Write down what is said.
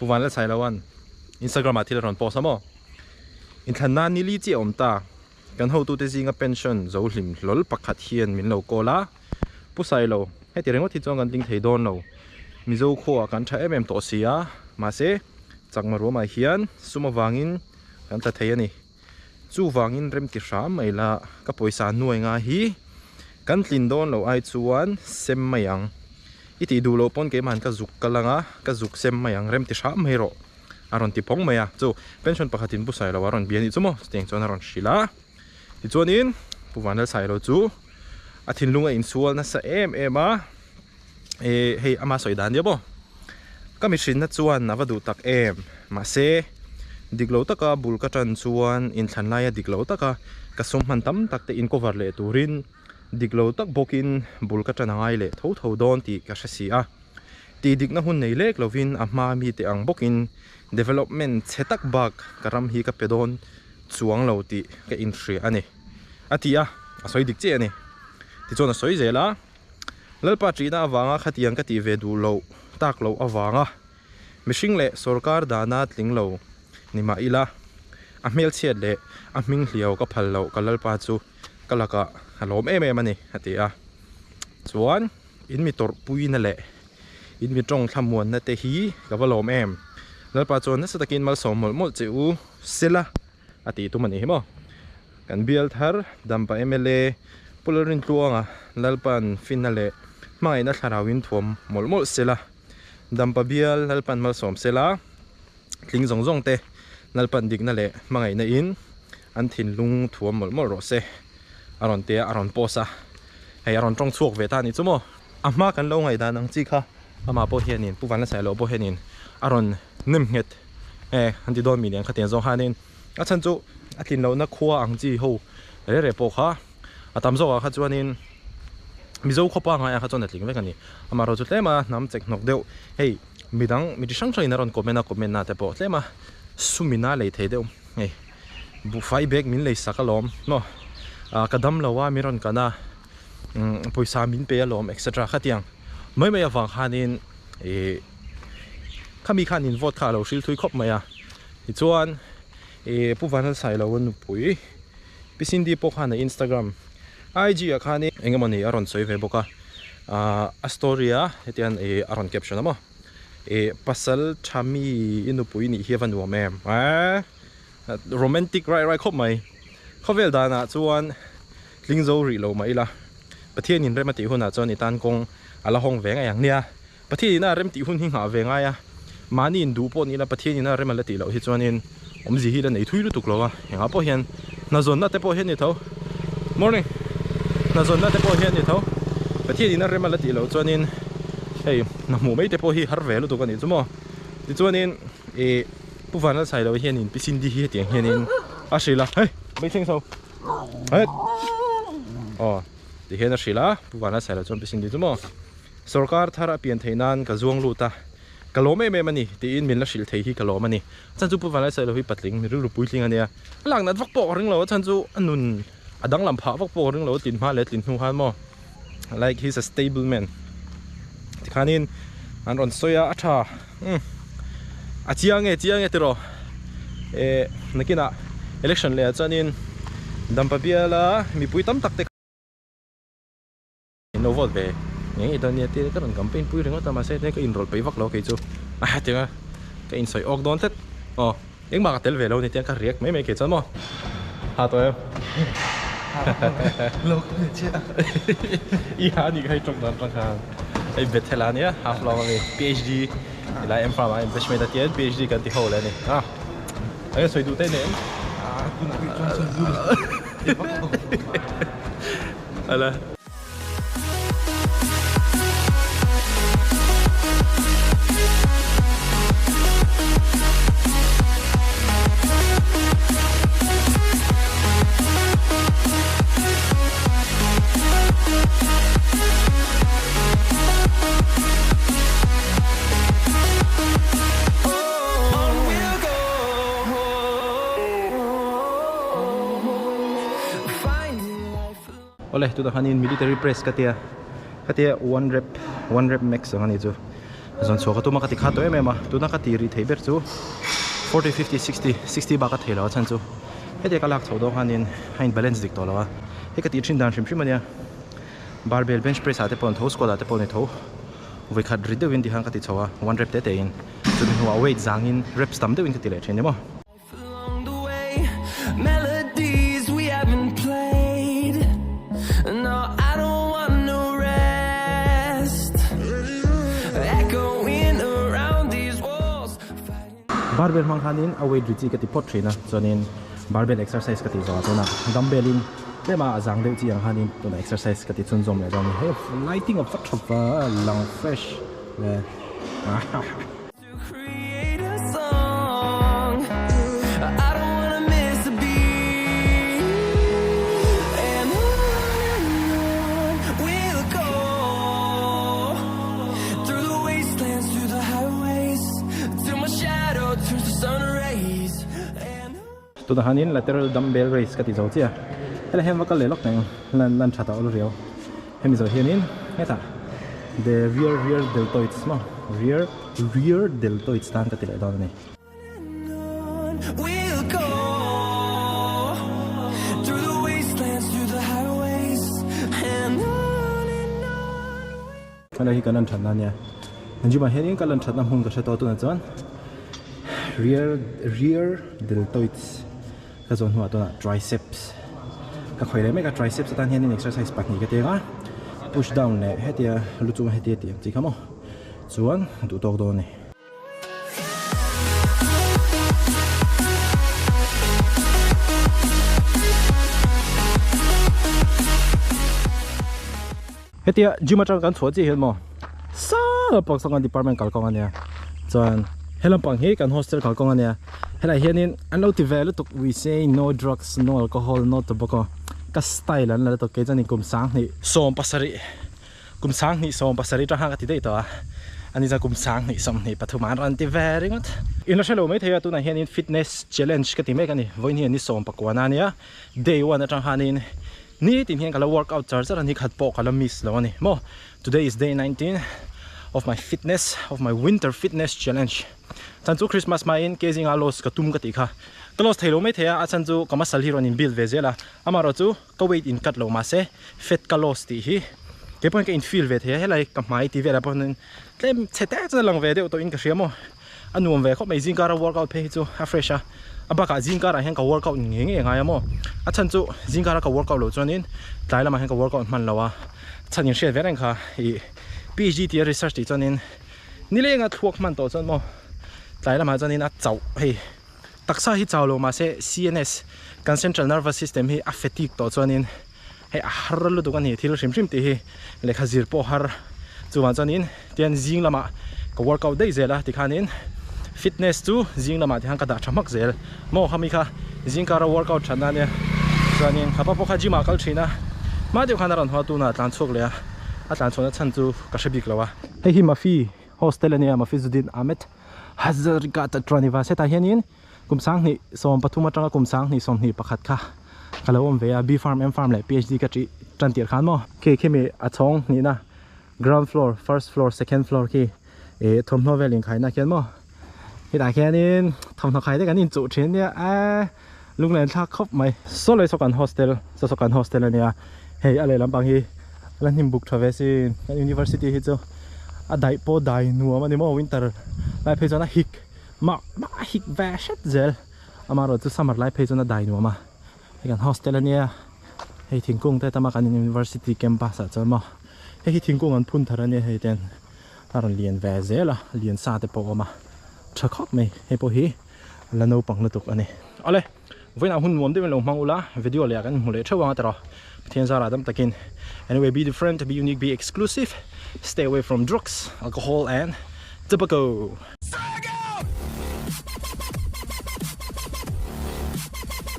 puwan la sai lawan Instagram athil ron post amo in thana ni li chi om ta kan ho tu te zinga pension zo hlim lol pakhat hian min lo kola pusai lo he ti rengo thi chong kan ting thei don lo mi zo kho kan tha em to sia ma se changma ro ma hian suma wangin kan ta thei ani chu wangin rem ti ram mai la ka poisa nuai nga hi kan tlin don lo ai chuan sem mayang iti du lo pon ke man ka zuk kalanga ka zuk sem mayang rem ti ram mai ro aron ti pong maya chu pension pakhatin pusai lo aron biani chumo steng chon aron shila ti chuanin puwanal sai lo chu athin lunga in sual na sa ema hei ama soidan diabo kami shin na chuan nawadu tak ma se diglo taka bulka tan chuan in thanlaya diglo taka kasum man tam takte in cover le turin diglo tak bokin bulka tan angai le tho don ti ka sia ti digna hun nei lek lovin ama mi te ang bokin development setak bak karam hi ka pedon chuang lo ti ka in thri ani atia asoi dik che ani ti chona soi zela lalpa trina awanga khatiang ka ti ve du lo tak lo awanga mishing le sarkar dana tling lo nima ila amel chet le aming hliau ka phal lo kalalpa chu kalaka halom mani atia chuan in mi tor puina le in mi tong thamuan na te hi ka walom lalpa chon na satakin mal som mol cheu sela ati tu mani himo kan bial thar dampa mla pularin tuanga lalpan finale mai na tharawin thom mol sela dampa bial lalpan mal som sela tling zong te lalpan dik na le mangai na in an thin lung thuam mol ro se aron te aron posa hei aron tong chuak ve ta ni chumo ama kan lo ngai dan ang chi kha ama po hianin puwan la sai lo po hianin aron nim nget anti don mi lian khaten zo hanin a chan chu atlin lo na khuwa ang chi ho re po kha atam zo kha chuanin mi zo khopa nga kha chon atling ve kani ama ro chu tlema nam chek nok deu hei midang mi ti sang train aron comment na te po tlema sumina le thei deu hei bu fai bag min le sakalom no kadam lawa miron kana poisa min pe alom etc khatiang mai awang hanin khami khanin vote kha lo shil thui khop maya ti chuan puwanal sai lo nu pui pisindi po khana Instagram IG akhani engemani aron soi ve boka astoria etian aron caption amo pasal chami inu pui ni heaven wa mem romantic right khop mai khovel dana chuan lingzo ri lo mai la pathian in remati huna chon itan kong ala hong ve nga yang nia pathian na rem ti hun hi nga ve nga ya mani in du po ni la pathian na rem la ti lo hi chuanin omji hi la nei thui lu tuk lo wa nga po hian na zon na te po hian ni tho morning na zon na te po hian ni tho pathian na rem la ti lo chuanin hei na mu mai te po hi har ve lu tu ka ni chumo ti chuanin puwanal sai lo hian in pisin di hi tiang hian in ashila hei mai theng so hei ti hian ashila puwanal sai lo chon pisin di chumo sarkar thara pian theinan ka zuang lu ta kalome mani ti in min la shil thei hi kalomani chan chu puwanal sai lo hi patling mi ru puitling ania lang na vak po ring lo chan chu anun adang lam pha vak po ring lo tin ma le tin hu han mo like he's a stable man ti khanin an ron soya atha chiang e tiro nakina election le chanin dampa biala mi pui tam tak te no vote be ngi idon ni ti ka ron campaign pui ringo ta ma se te ka enroll pe vak lo ke chu tinga ka in soi ok don tet eng ma ka tel ve lo ni tiang ka riek me ke chan mo ha to em lo ke che i ha ni kai chok dan tang khan ai bethelania half long ni PhD ila em from investment at yet PhD kan ti ho le ni ai soi du te ne kun ku chon du ala oleh tu dah hanin military press katia one rep max angani chu zon so ka tu ma ka ti kha to em tu na ka ti ri thei ber chu 40 50 60 ba ka thei lo chan chu he de ka lak chho do hanin hain balance dik to lawa he ka ti thin dan shim shim ania barbell bench press ate pon tho squat ate pon ne tho we khat ri de win di hang ka ti chawa 1 rep te te in chu ni wa weight zang in reps tam de win ka ti le chen mo Along the way, melodies we haven't played. No, I don't want no rest. Echoing around these walls. barbell mang hanin a weight ri chi ka ti pot thina chonin barbell exercise ka ti zo to na dumbbell in le ma zang de chi ang hanin to na exercise ka ti chun zom le dani he lighting of fa long fresh le To create a song. I don't wanna miss a beat. And on we'll go. Through the wastelands, through the highways, till my shadow turns to sun rays. And to na hanin lateral dumbbell raise ka ti zo chia hele hem wa ka le lok nang lan chata ol rio hem zo hianin heta the rear deltoids mo rear deltoids tan ka ti le don ni on we'll go. Through the wastelands, through the highways, and on. kana hi kanan than na nya anju ma hianin kalan that na hun ka tha to tu na chon rear deltoids ka zon huwa to na triceps ka khoile me ka triceps tan hianin exercise pak ni ka te nga push down le hetia luchu hetia ti chi khamo chuan du tok do ni hetia jimatang kan chho chi hel mo sa pak sang department kal kong ania chuan helam pang he kan hostel kal kong ania hela hianin an lo ti vel tuk we say no drugs no alcohol no tobacco ka style an la to ke chani kum sang ni som pasari ta hang ati dei to ani za kum sang ni som ni pathuman ran ti very ngot in la shalo mai thaya tu na hianin fitness challenge ka ti me ka ni voin hi ni som pakwana nia day 1 atang hanin ni tin hian kala workout charger ani khat po kala miss lo ani mo today is day 19 of my winter fitness challenge chan chu Christmas ma in kezing alos ka tum ka ti kha kalos thailo mai thaya a chan chu kamasal hiron in build vezela amaro chu ka weight in cut lo ma se fat kalos ti hi ke point ka in feel ve thaya helai ka mai ti vera pon tlem cheta cha lang ve de to in ka hriamo anuam ve kho mai jing kara workout phe chu a fresha abaka jing kara hen ka workout nge nga yamo a chan chu jing kara ka workout lo chonin tlaila ma hen ka workout man lawa chanin she veren kha i PhD ti research ti chonin nile nga thuak man to chon mo tlaila ma chonin a chau hei taksa hi chawlo ma se CNS kan central nervous system hi a fatigue to chonin hei a harlu du kan hi thil hrim ti hi lekha zir po har chuwa chonin tian jing lama ka workout dei zela ti khanin fitness chu jing lama ti hang ka da thamak zel mo hami kha jing kara workout thana ne chuanin khapa po kha jima kal thina ma deu khana ran hwa tu na tlan chok le a tlan chona chan chu ka shabik lawa hei hi mafi hostel ania mafi Zudin Ahmed Hazarigata Traniva seta hianin kumsang ni som pathuma tanga kumsang ni som ni pakhat kha kalawom veya B farm M farm le PhD ka tri trantir khan mo ke khemi a chong ni na ground floor first floor second floor ki e thomno velin khaina khian mo hi da khianin thomno khai de kan in chu thin nia a lunglen thak khop mai so le sokan hostel ania hei ale lampang hi lan him book travesin university hi chu a dai po dai nuam ani mo winter lai phe chona hik ma hik vashat zel amaro chu summer lai phe chona dai nuama kan hostel ania hei thingkung te tama kan university campus a chama hei thingkung an phun tharani hei ten aron lian ve zela lian sa te po ma thakop me hei po hi lano pangna tuk ani ale voina hun mom de lo mangula video le kan mule thawa tara thian zara dam takin anyway be different be unique be exclusive stay away from drugs alcohol and tobacco